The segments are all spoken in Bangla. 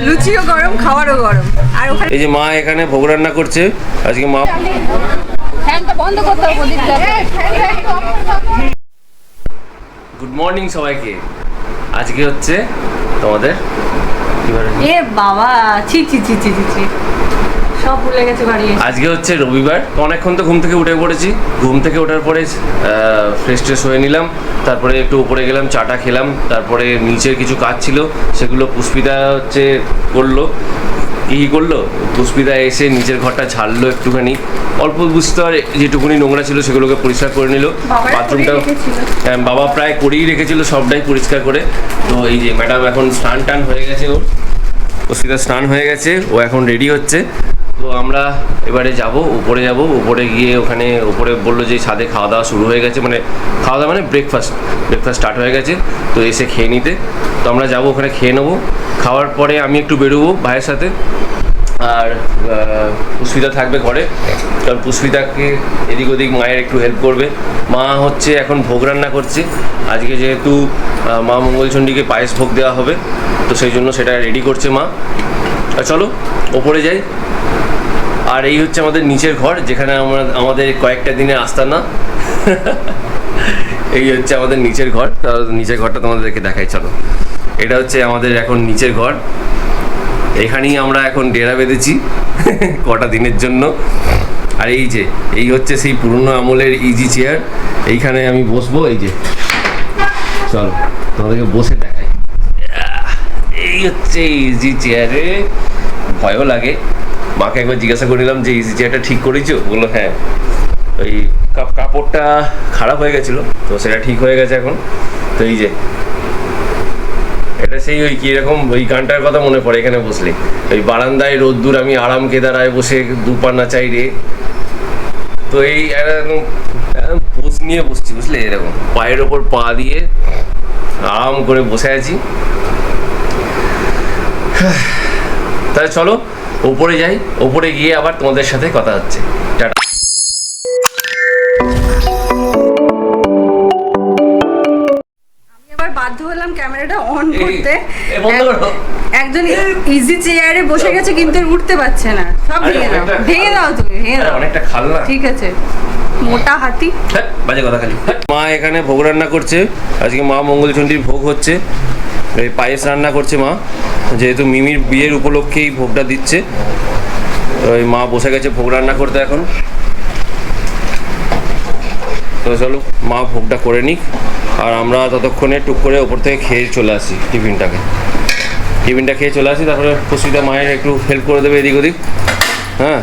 লুচিও গরম, খাওয়ারও গরম। আর ওখানে এই যে মা এখানে ভোগ রান্না করছে আজকে। মা ফ্যানটা বন্ধ করতে হবে। গুড মর্নিং সবাইকে। আজকে হচ্ছে তোমাদের এ বাবা, ছি ছি ছি ছি ছি, সব ভুলে গেছে বাড়ি এসে। আজকে হচ্ছে রবিবার। তো অনেকক্ষণ তো ঘুম থেকে উঠে পড়েছি। ঘুম থেকে ওঠার পরে ফ্রেশ ট্রেশ হয়ে নিলাম, তারপরে একটু উপরে গেলাম, চাটা খেলাম, তারপরে নিচের কিছু কাজ ছিল সেগুলো পুষ্পিতা হচ্ছে করলো। কী করলো, পুষ্পিতা এসে নিচের ঘরটা ঝাড়লো একটুখানি, অল্প বুঝতে পারে যেটুকুনি নোংরা ছিল সেগুলোকে পরিষ্কার করে নিল। বাথরুমটা বাবা প্রায় করেই রেখেছিল সবটাই পরিষ্কার করে। তো এই যে ম্যাডাম এখন স্নান টান হয়ে গেছে, ওর পুষ্পিতা স্নান হয়ে গেছে, ও এখন রেডি হচ্ছে। তো আমরা এবারে যাব উপরে, উপরে গিয়ে ওখানে উপরে বললো যে ছাদে খাওয়া দাওয়া শুরু হয়ে গেছে, মানে খাওয়া দাওয়া মানে ব্রেকফাস্ট স্টার্ট হয়ে গেছে। তো এসে খেয়ে নিতে, তো আমরা যাব ওখানে খেয়ে নেবো। খাওয়ার পরে আমি একটু বেরোবো ভাইয়ের সাথে, আর পুষ্পিতা থাকবে ঘরে। কারণ পুষ্পিতাকে এদিক ওদিক মায়ের একটু হেল্প করবে। মা হচ্ছে এখন ভোগ রান্না করছে আজকে, যেহেতু মা মঙ্গলচণ্ডীকে পায়েস ভোগ দেওয়া হবে, তো সেই জন্য সেটা রেডি করছে মা। চলো ওপরে যাই। আর এই হচ্ছে আমাদের নিচের ঘর, যেখানে আমাদের কয়েকটা দিনের আস্তানা। এই হচ্ছে আমাদের নিচের ঘর। নিচের ঘরটা তোমাদেরকে দেখাই, চলো। এটা হচ্ছে আমাদের এখন নিচের ঘর। এখানেই আমরা এখন ডেরা বেঁধেছি কটা দিনের জন্য। আর এই হচ্ছে সেই পুরনো আমলের ইজি চেয়ার, এইখানে আমি বসবো। এই যে চলো তোমাদেরকে বসে দেখাই। এই হচ্ছে ইজি চেয়ারে, ভয়ও লাগে। মাকে একবার জিজ্ঞাসা করিলাম যে ইজি চেয়ারটা ঠিক করেছো, বললো হ্যাঁ। ওই কাপড়টা খারাপ হয়ে গেছিলো, তো সেটা ঠিক হয়ে গেছে এখন। তো এই যে এটা সেই ওই কীরকম ওই গানটার কথা মনে পড়ে, এখানে বসলে ওই বারান্দায় রোদ্দুর আমি আরাম কেদারায় বসে দুপান্না চাই রে। তো এই এরকম পোজ নিয়ে বসছি, বুঝলে, এরকম পায়ের ওপর পা দিয়ে আরাম করে বসে আছি। তাহলে চলো ওপরে যাই, ওপরে গিয়ে আবার তোমাদের সাথে কথা হচ্ছে। টাটা। বাধ্য হলাম ক্যামেরাটা অন করতে। বন্ধ করো। একজন ইজি চেয়ারে বসে গেছে কিন্তু উঠতে পারছে না। সব ভেঙে দাও তুমি, ভেঙে দাও। অনেকটা খাল না, ঠিক আছে, মোটা হাতি। বাজে কথা খালি। মা এখানে ভোগ রান্না করছে আজকে। মা মঙ্গলচণ্ডীর ভোগ হচ্ছে, এই পায়েস রান্না করছে মা, যেহেতু মিমির বিয়ের উপলক্ষে এই ভোগটা দিচ্ছে। ওই মা বসে গেছে ভোগ রান্না করতে এখন। তো চলো মা ভোগটা করে নিক, আর আমরা ততক্ষণে টুক করে ওপর থেকে খেয়ে চলে আসি। টিফিনটা খেয়ে চলে আসি, তারপরে পুষ্পিতা মায়ের একটু হেল্প করে দেবে এদিক ওদিক। হ্যাঁ,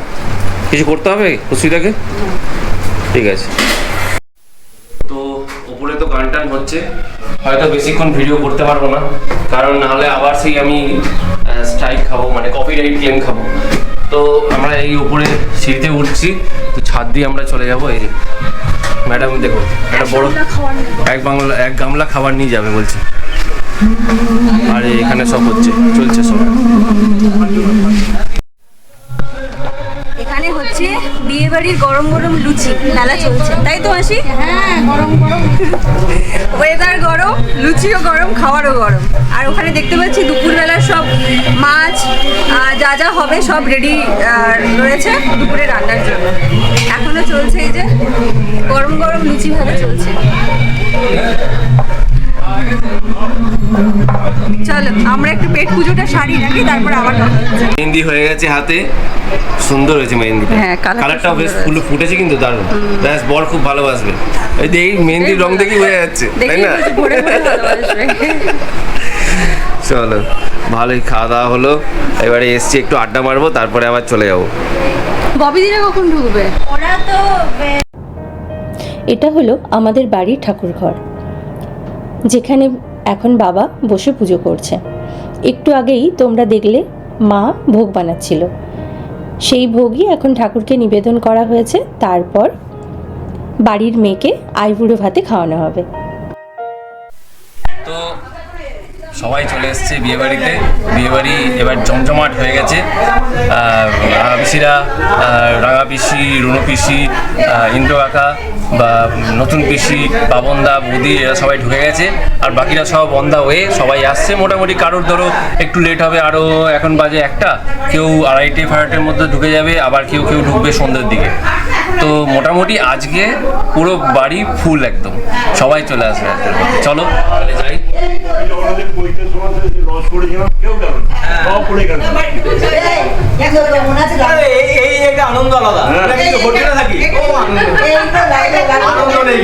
কিছু করতে হবে পুষ্পিতাকে, ঠিক আছে। তো ওপরে তো গান টান হচ্ছে, হয়তো বেশিক্ষণ ভিডিও করতে পারবো না, কারণ নাহলে আবার সেই আমি স্ট্রাইক খাবো, মানে কপিরাইট ক্লেম খাবো। তো আমরা এই উপরে সিঁড়িতে উঠছি, তো ছাদ দিয়ে আমরা চলে যাবো। এই ম্যাডাম দেখো, একটা বড় এক গামলা খাবার নিয়ে যাবে বলছে। আর এখানে সব চলছে সব। এখানে হচ্ছে বিয়ে বাড়ির গরম গরম লুচি মেলা চলছে, তাই তো মাসি? হ্যাঁ, গরম গরম ওয়েদার গরম, লুচিও গরম, খাওয়ারও গরম। আর ওখানে দেখতে পাচ্ছি দুপুরবেলার সব মাছ যা যা হবে সব রেডি রয়েছে দুপুরে রান্নার জন্য। এখনো চলছে এই যে গরম গরম লুচি ভাবে চলছে। চলো আমরা একটু পেট পুজোটা সারি নাকি, তারপরে আবার মেহেন্দি হয়ে গেছে হাতে, সুন্দর হয়েছে মেহেন্দিটা। হ্যাঁ, কালারটাও বেশ ফুটেছে কিন্তু দারুণ। ব্যাস বর খুব ভালোবাসবে। এই মেহেন্দির রং দেখি হয়ে যাচ্ছে, তাই না? চলো ভালোই খাওয়া দাওয়া হলো, এবারে এসছি একটু আড্ডা মারবো, তারপরে আবার চলে যাবো। ববি দিরা কখন ঢুকবে? ওরা তো এটা হলো আমাদের বাড়ির ঠাকুর ঘর, যেখানে এখন বাবা বসে পুজো করছে। একটু আগেই তোমরা দেখলে মা ভোগ বানাচ্ছিল, সেই ভোগই এখন ঠাকুরকে নিবেদন করা হয়েছে। তারপর বাড়ির মেয়েকে আইবুড়ো ভাতে খাওয়ানো হবে। তো সবাই চলে এসছে বিয়েবাড়িতে। বিয়েবাড়ি এবার জমজমাট হয়ে গেছে। রাঙা পিসিরা, রাঙা পিসি, রুনো পিসি, ইন্দ্র কাকা, বা নতুন পিসি, বাবনদা, বৌদি এরা সবাই ঢুকে গেছে, আর বাকিরা সব অন দা ওয়ে, সবাই আসছে। মোটামুটি কারোর ধরো একটু লেট হবে, আরও এখন বাজে 1টা, কেউ 2:30-2:30 মধ্যে ঢুকে যাবে, আবার কেউ কেউ ঢুকবে সন্ধ্যের দিকে। তো মোটামুটি আজকে পুরো বাড়ি ফুল, একদম সবাই চলে আসবে আজকের মধ্যে। চলো তাহলে যাই। এই একটা আনন্দ আলাদা, হোটেলে থাকি আনন্দ নেই,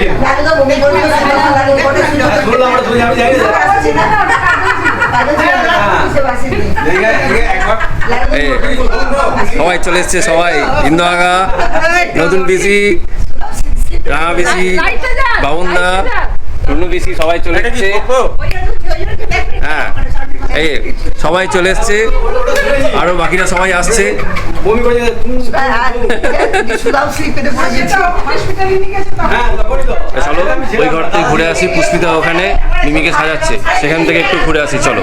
বললাম আমরা দুজন আমি যাই সবাই চলে এসছে, সবাই ইন্দু আগা, নতুন পিসি, রাঙা পিসি, বাবনদা, রুনু পিসি সবাই চলে এসছে। হ্যাঁ, এই সবাই চলে এসছে, আরো বাকিরা সবাই আসছে। চলো ওই ঘর থেকে ঘুরে আসি, পুষ্পিতা ওখানে মিমিকে সাজাচ্ছে, সেখান থেকে একটু ঘুরে আসি। চলো।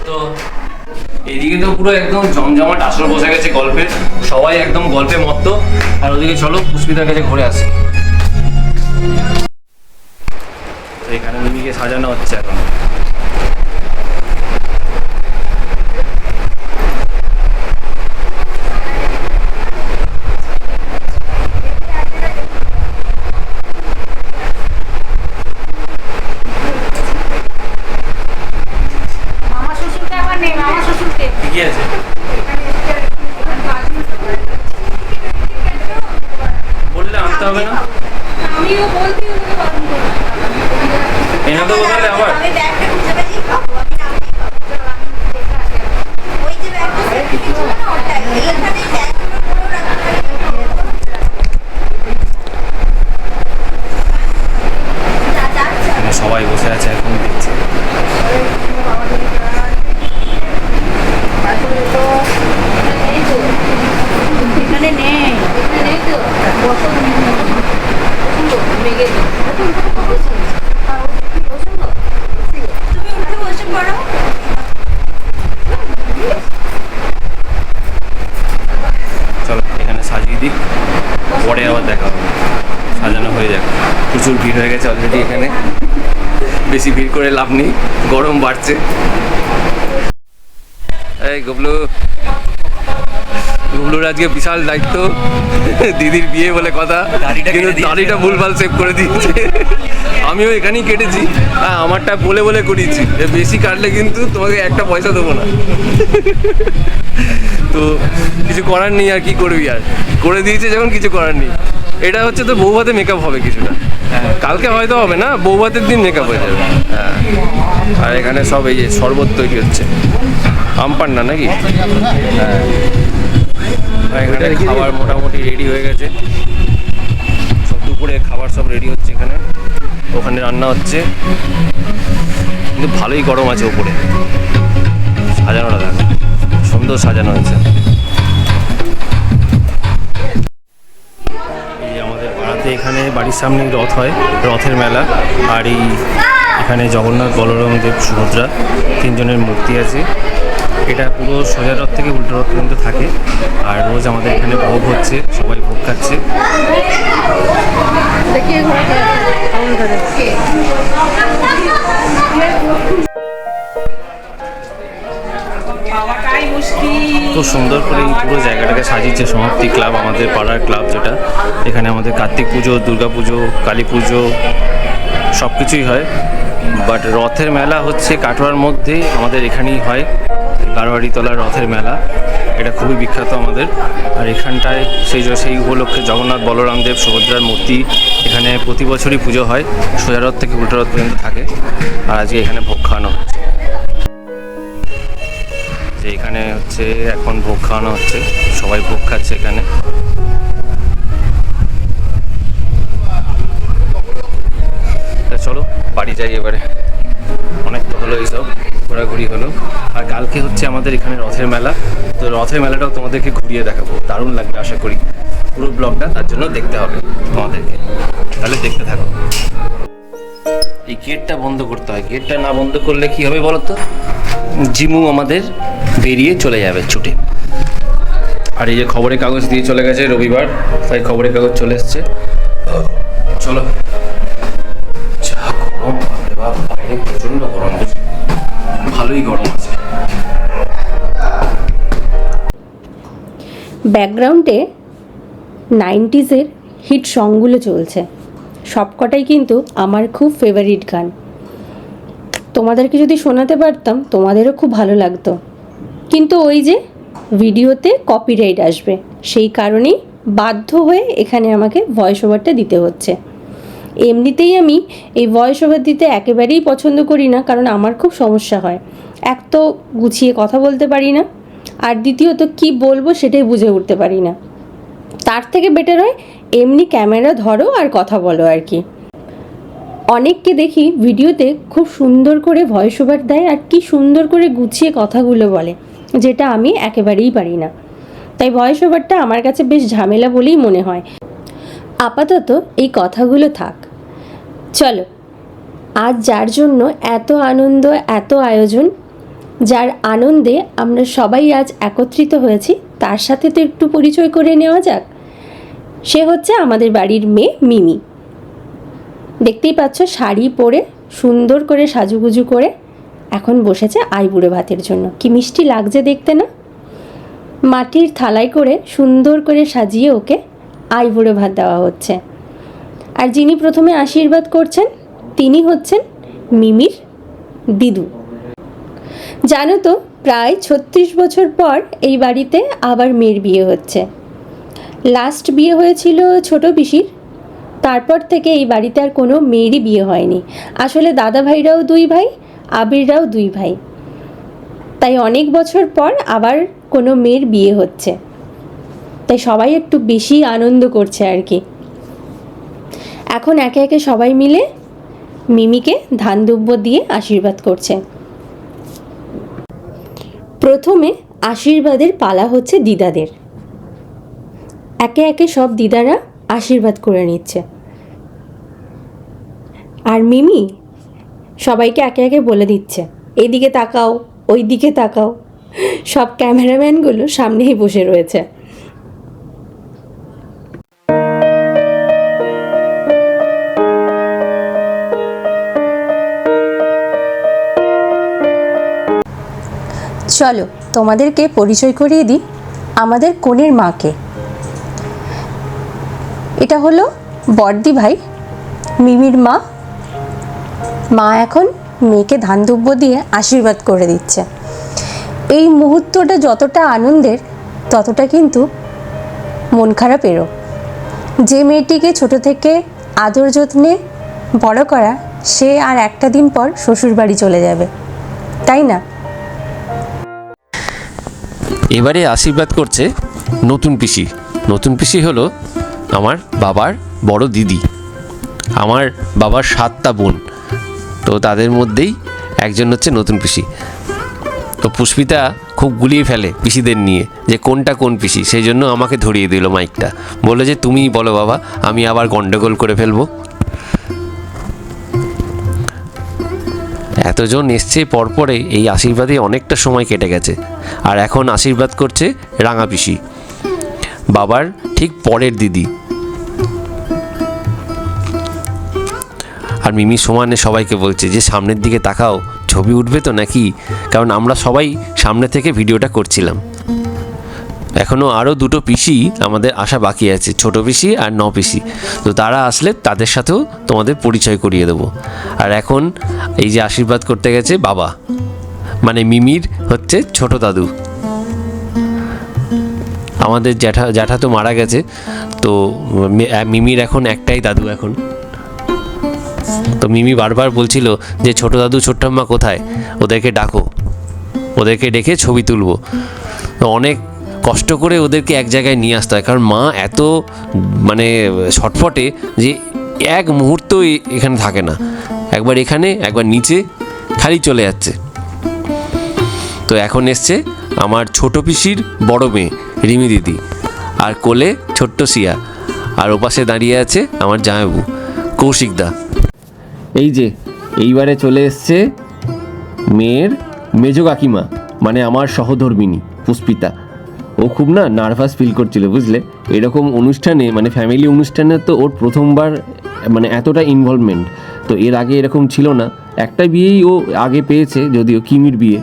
তো এদিকে তো পুরো একদম জমজমাট আসর বসে গেছে গল্পের, সবাই একদম গল্পে মত্ত। আর ওদিকে চলো পুষ্পিতার কাছে ঘুরে আসি। এখানে মিমিকে সাজানো হচ্ছে এখন। কি আছে? বললে আনতে হবে না? আমিও বলতে এনে দেবো তাহলে আবার। সবাই বসে আছে এখন, দেখছি। এখানে নেই, এখানে তো বসো, মেঘে তুমি উঠে বসে পড়ো। চলো এখানে সাজিয়ে দিই, পরে আবার দেখা হবে। সাজানো হয়ে যাক। প্রচুর ভিড় হয়ে গেছে অলরেডি এখানে, বেশি ভিড় করে লাভ নেই, গরম বাড়ছে। এই গুবলু, গুবলুর আজকে বিশাল দায়িত্ব, দিদির বিয়ে বলে কথা, কিন্তু দাড়িটা ভুলভাল সেভ করে দিয়েছে। আমিও এখানেই কেটেছি, হ্যাঁ আমারটা বলে বলে করিয়েছি, বেশি কাটলে কিন্তু তোমাকে একটা পয়সা দেবো না। তো কিছু করার নেই, আর কি করবি, আর করে দিয়েছে যখন কিছু করার নেই। এটা হচ্ছে তো বৌভাতে মেকআপ হবে কিছুটা, কালকে হয়তো হবে না, বৌভাতের দিন মেকআপ হয়ে যাবে। হ্যাঁ, আর এখানে সব এই যে শরবত তৈরি হচ্ছে, আমপান না নাকি? হ্যাঁ, এখানে খাবার মোটামুটি রেডি হয়ে গেছে, সব দুপুরে খাবার সব রেডি হচ্ছে এখানে, ওখানে রান্না হচ্ছে। কিন্তু ভালোই গরম আছে ওপরে, সাজানোটা দেখ সুন্দর সাজানো হয়েছে। এই আমাদের পাড়াতে এখানে বাড়ির সামনে রথ হয়, রথের মেলা। আর এই এখানে জগন্নাথ, বলরাম, দেব, সুভদ্রা তিনজনের মূর্তি আছে। এটা পুরো সোজা রথ থেকে উল্টো রথ পর্যন্ত থাকে। আর রোজ আমাদের এখানে ভোগ হচ্ছে, সবাই ভোগ খাচ্ছে। খুব সুন্দর করে এই পুরো জায়গাটাকে সাজিয়েছে সমাপ্তি ক্লাব, আমাদের পাড়ার ক্লাব যেটা। এখানে আমাদের কার্তিক পুজো, দুর্গা পুজো, কালী পুজো সব কিছুই হয়। বাট রথের মেলা হচ্ছে কাটোয়ার মধ্যে, আমাদের এখানেই হয়, গারোয়ারিতলার রথের মেলা। এটা খুবই বিখ্যাত আমাদের। আর এখানটায় সেই উপলক্ষে জগন্নাথ, বলরাম, দেব, সুভদ্রার মূর্তি এখানে প্রতি বছরই পুজো হয়, সোজা রথ থেকে উল্টো রথ পর্যন্ত থাকে। আর আজকে এখানে ভোগ খাওয়ানো হচ্ছে, যে এখানে হচ্ছে এখন ভোগ খাওয়ানো হচ্ছে, সবাই ভোগ খাচ্ছে এখানে। চলো বাড়ি যাই এবারে, অনেক তো হলো এইসব ঘোরাঘুরি হলো। আর কালকে হচ্ছে আমাদের এখানে রথের মেলা, তো রথের মেলাটাও তোমাদেরকে ঘুরিয়ে দেখাবো, দারুণ লাগবে আশা করি। পুরো ব্লগটা তার জন্য দেখতে হবে তোমাদেরকে, তাহলে দেখতে থাকো। এই গেটটা বন্ধ করতে হয়, গেটটা না বন্ধ করলে কি হবে বলো তো, জিমু আমাদের বেরিয়ে চলে যাবে ছুটে। আর এই যে খবরের কাগজ দিয়ে চলে গেছে রবিবার, তাই খবরের কাগজ চলে এসছে। চলো। যা গরম, বাপরে বাপ, বাইরে প্রচণ্ড গরম, ভালোই গরম আছে। ব্যাকগ্রাউন্ডে 90s-এর হিট সংগুলো চলছে, সবকটাই কিন্তু আমার খুব ফেভারিট গান। তোমাদেরকে যদি শোনাতে পারতাম তোমাদেরও খুব ভালো লাগতো, কিন্তু ওই যে ভিডিওতে কপিরাইট আসবে, সেই কারণেই বাধ্য হয়ে এখানে আমাকে ভয়েস ওভারটা দিতে হচ্ছে। এমনিতেই আমি এই ভয়েস ওভার দিতে একেবারেই পছন্দ করি না, কারণ আমার খুব সমস্যা হয়। এক তো গুছিয়ে কথা বলতে পারি না, আর দ্বিতীয়ত কি বলবো সেটাই বুঝে উঠতে পারি না। তার থেকে বেটার হয় এমনি ক্যামেরা ধরো আর কথা বলো আর কি। অনেককে দেখি ভিডিওতে খুব সুন্দর করে ভয়েস ওভার দেয় আর কি সুন্দর করে গুছিয়ে কথাগুলো বলে, যেটা আমি একেবারেই পারি না। তাই ভয়েস ওভারটা আমার কাছে বেশ ঝামেলা বলেই মনে হয়। আপাতত এই কথাগুলো থাক। চলো, আজ যার জন্য এত আনন্দ, এত আয়োজন, যার আনন্দে আমরা সবাই আজ একত্রিত হয়েছি, তার সাথে তো একটু পরিচয় করে নেওয়া যাক। সে হচ্ছে আমাদের বাড়ির মেয়ে মিমি। দেখতেই পাচ্ছ শাড়ি পরে সুন্দর করে সাজুগুজু করে এখন বসেছে আইবুড়ো ভাতের জন্য। কি মিষ্টি লাগছে দেখতে না? মাটির থালায় করে সুন্দর করে সাজিয়ে ওকে আইবুড়ো ভাত দেওয়া হচ্ছে। আর যিনি প্রথমে আশীর্বাদ করছেন তিনি হচ্ছেন মিমির দিদু। জানো তো, প্রায় 36 বছর পর এই বাড়িতে আবার মেয়ের বিয়ে হচ্ছে। লাস্ট বিয়ে হয়েছিল ছোট পিসির, তারপর থেকে এই বাড়িতে আর কোনো মেয়েরই বিয়ে হয়নি। আসলে দাদা ভাইরাও 2 ভাই, আবিররাও 2 ভাই, তাই অনেক বছর পর আবার কোনো মেয়ের বিয়ে হচ্ছে, তাই সবাই একটু বেশি আনন্দ করছে আর কি। এখন একে একে সবাই মিলে মিমিকে ধান দুব্য দিয়ে আশীর্বাদ করছে। প্রথমে আশীর্বাদের পালা হচ্ছে দিদাদের। একে একে সব দিদারা আশীর্বাদ করে নিচ্ছে, আর মিমি সবাইকে একে একে বলে দিচ্ছে এইদিকে তাকাও, ওই দিকে তাকাও। সব ক্যামেরাম্যানগুলো সামনেই বসে রয়েছে। চলো তোমাদেরকে পরিচয় করিয়ে দিই আমাদের কনের মাকে। এটা হলো বড়দি ভাই, মিমির মা। মা এখন মেয়েকে ধান দুব্য দিয়ে আশীর্বাদ করে দিচ্ছে। এই মুহূর্তটা যতটা আনন্দের, ততটা কিন্তু মন খারাপেরও। যে মেয়েটিকে ছোট থেকে আদর যত্নে বড় করা, সে আর একটা দিন পর শ্বশুর বাড়ি চলে যাবে, তাই না? এবারে আশীর্বাদ করছে নতুন পিসি। নতুন পিসি হলো আমার বাবার বড় দিদি। আমার বাবার 7টা বোন, তো তাদের মধ্যেই একজন হচ্ছে নতুন পিসি। তো পুষ্পিতা খুব গুলিয়ে ফেলে পিসিদের নিয়ে, যে কোনটা কোন পিসি, সেই জন্য আমাকে ধরিয়ে দিল মাইকটা, বললো যে তুমিই বলো বাবা, আমি আবার গন্ডগোল করে ফেলবো। এতজন এসছে পরপরে এই আশীর্বাদে অনেকটা সময় কেটে গেছে। আর এখন আশীর্বাদ করছে রাঙা পিসি, বাবার ঠিক পরের দিদি। আর মিমি সমানে সবাইকে বলছে যে সামনের দিকে তাকাও, ছবি উঠবে তো নাকি, কারণ আমরা সবাই সামনে থেকে ভিডিওটা করছিলাম। এখনও আরও 2টো পিসি আমাদের আসা বাকি আছে, ছোট পিসি আর 9 পিসি। তো তারা আসলে তাদের সাথেও তোমাদের পরিচয় করিয়ে দেবো। আর এখন এই যে আশীর্বাদ করতে গেছে বাবা, মানে মিমির হচ্ছে ছোট দাদু। আমাদের জ্যাঠা তো মারা গেছে, তো মিমির এখন একটাই দাদু এখন। তো মিমি বারবার বলছিল যে ছোট দাদু ছোট্টাম্মা কোথায়, ওদেরকে ডাকো, ওদেরকে ডেকে ছবি তুলবো। তো অনেক কষ্ট করে ওদেরকে এক জায়গায় নিয়ে আসতে হয়, কারণ মা এত মানে ছটফটে যে এক মুহূর্ত এখানে থাকে না, একবার এখানে একবার নিচে খালি চলে যাচ্ছে। তো এখন এসছে আমার ছোট পিসির বড় মেয়ে রিমি দিদি, আর কোলে ছোট্ট সিয়া, আর ওপাশে দাঁড়িয়ে আছে আমার জামাইবাবু কৌশিকদা। এই যে এইবারে চলে এসছে মেয়ের মেজো কাকিমা, মানে আমার সহধর্মিনী পুষ্পিতা। ও খুব না নার্ভাস ফিল করছিল বুঝলে, এরকম অনুষ্ঠানে মানে ফ্যামিলি অনুষ্ঠানে তো ওর প্রথমবার মানে এতটা ইনভলভমেন্ট, তো এর আগে এরকম ছিল না। একটা বিয়েই ও আগে পেয়েছে, যদিও কিমির বিয়ে।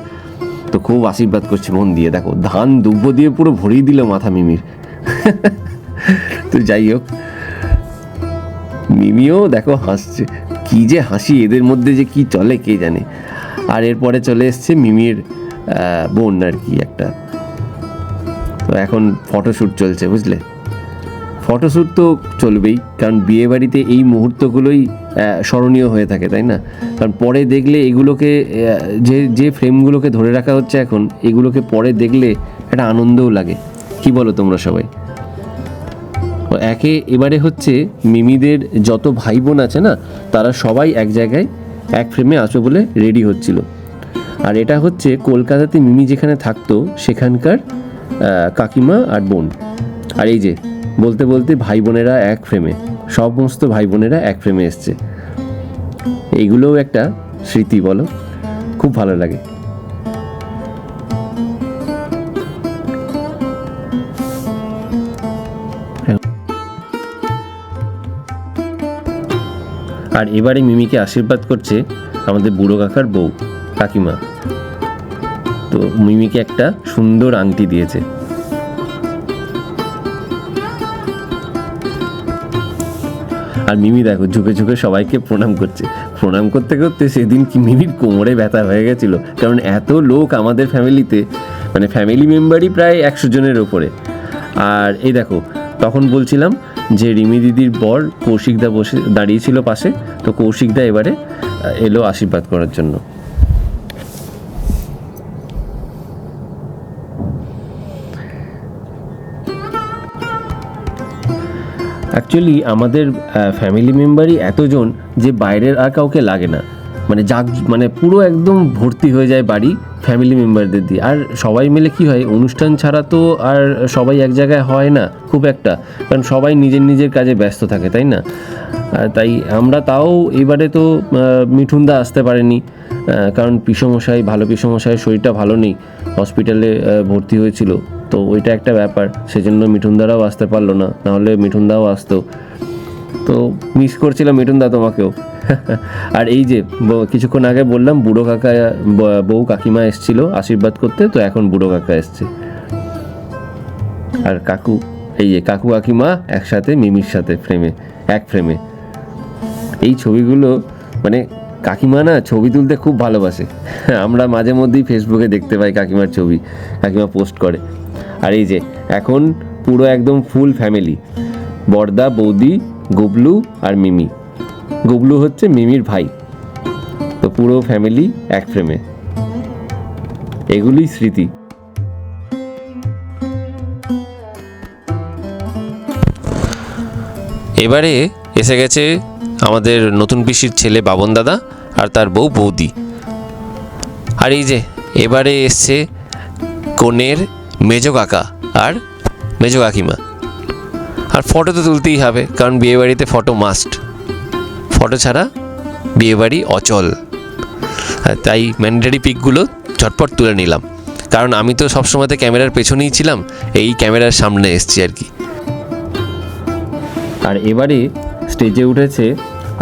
তো খুব আশীর্বাদ করছে মন দিয়ে, দেখো ধান দুব্য দিয়ে পুরো ভরিয়ে দিল মাথা মিমির। তো যাই হোক, মিমিও দেখো হাসছে, কি যে হাসি এদের মধ্যে যে কি চলে কে জানে। আর এরপরে চলে এসছে মিমির বোন আর কি একটা। তো এখন ফটোশ্যুট চলছে বুঝলে। ফটোশ্যুট তো চলবেই, কারণ বিয়ে বাড়িতে এই মুহূর্তগুলোই স্মরণীয় হয়ে থাকে, তাই না? কারণ পরে দেখলে এগুলোকে যে ফ্রেমগুলোকে ধরে রাখা হচ্ছে এখন, এগুলোকে পরে দেখলে একটা আনন্দও লাগে। কি বলো তোমরা সবাই? এবারে হচ্ছে মিমিদের যত ভাই বোন আছে না, তারা সবাই এক জায়গায় এক ফ্রেমে আসবে বলে রেডি হচ্ছিল। আর এটা হচ্ছে কলকাতাতে মিমি যেখানে থাকতো সেখানকার কাকিমা আর বোন। আর এই যে বলতে বলতে ভাই বোনেরা এক ফ্রেমে, সমস্ত ভাই বোনেরা এক ফ্রেমে এসছে। এইগুলোও একটা স্মৃতি, বলো, খুব ভালো লাগে। আর এবারে মিমিকে আশীর্বাদ করছে আমাদের বুড়ো কাকার বউ কাকিমা। তো মিমিকে একটা সুন্দর আংটি দিয়েছে। আর মিমি দেখো ঝুঁকে ঝুঁকে সবাইকে প্রণাম করছে। প্রণাম করতে করতে সেদিন কি মিমির কোমরে ব্যথা হয়ে গেছিল, কারণ এত লোক আমাদের ফ্যামিলিতে, মানে ফ্যামিলি মেম্বারই প্রায় 100 জনের ওপরে। আর এই দেখো তখন বলছিলাম যে রিমি দিদির বর কৌশিকদা বসে দাঁড়িয়েছিল পাশে, তো কৌশিকদা এবারে এলো আশীর্বাদ করার জন্য। অ্যাকচুয়ালি আমাদের ফ্যামিলি মেম্বারই এতজন যে বাইরের আর কাউকে লাগে না, মানে পুরো একদম ভর্তি হয়ে যায় বাড়ি ফ্যামিলি মেম্বারদের দিয়ে। আর সবাই মিলে কি হয়, অনুষ্ঠান ছাড়া তো আর সবাই এক জায়গায় হয় না খুব একটা, কারণ সবাই নিজের নিজের কাজে ব্যস্ত থাকে, তাই না? তাই আমরা তাও এবারে তো মিঠুনদা আসতে পারেনি, কারণ ভালো পিসমশাইয়ের শরীরটা ভালো নেই, হসপিটালে ভর্তি হয়েছিল। তো ওইটা একটা ব্যাপার, সেজন্য মিঠুনদারাও আসতে পারলো না, নাহলে মিঠুনদাও আসতো। তো মিস করছিলাম মিঠুনদা তোমাকেও। আর এই যে কিছুক্ষণ আগে বললাম বুড়ো কাকা বউ কাকিমা এসেছিল আশীর্বাদ করতে, তো এখন বুড়ো কাকা এসছে। আর কাকু, এই যে কাকু কাকিমা একসাথে মিমির সাথে এক ফ্রেমে। এই ছবিগুলো মানে কাকিমা না ছবি তুলতে খুব ভালোবাসে। আমরা মাঝে মধ্যেই ফেসবুকে দেখতে পাই কাকিমার ছবি, কাকিমা পোস্ট করে। আর এই যে এখন পুরো একদম ফুল ফ্যামিলি, বড়দা বৌদি গুবলু আর মিমি। গুবলু হচ্ছে মিমির ভাই। তো পুরো ফ্যামিলি এক ফ্রেমে, এগুলোই স্মৃতি। এবারে এসে গেছে আমাদের নতুন পিসির ছেলে বাবন দাদা আর তার বউ বৌদি। আর এই যে এবারে এসছে কনের মেজো কাকা আর মেজো কাকিমা। আর ফটো তো তুলতেই হবে, কারণ বিয়েবাড়িতে ফটো মাস্ট, ফটো ছাড়া বিয়েবাড়ি অচল। তাই ম্যান্ডেটারি পিকগুলো ঝটপট তুলে নিলাম, কারণ আমি তো সবসময়তে ক্যামেরার পেছনেই ছিলাম, এই ক্যামেরার সামনে এসছি আর কি। আর এবারে স্টেজে উঠেছে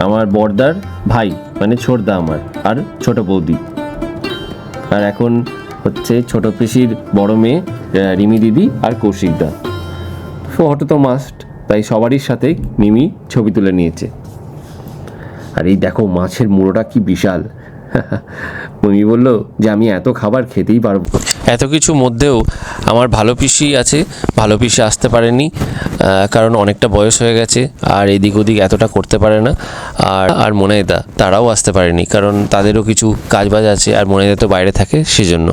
আমার বড়দার ভাই, মানে ছোটদা আমার, আর ছোট বৌদি। আর এখন হচ্ছে ছোট পিসির বড় মেয়ে রিমি দিদি আর কৌশিকদা। ফটো তো মাস্ট, তাই সবারই সাথে মিমি ছবি তুলে নিয়েছে। আর এই দেখো মাছের মুড়োটা কি বিশাল। মিমি বললো যে আমি এত খাবার খেতেই পারবো। এত কিছু মধ্যেও আমার ভালো পিসি আছে, ভালো পিসি আসতে পারেনি, কারণ অনেকটা বয়স হয়ে গেছে আর এদিক ওদিক এতটা করতে পারে না। আর মনেদা তারাও আসতে পারেনি, কারণ তাদেরও কিছু কাজবাজ আছে, আর মনেদা তো বাইরে থাকে সেজন্য।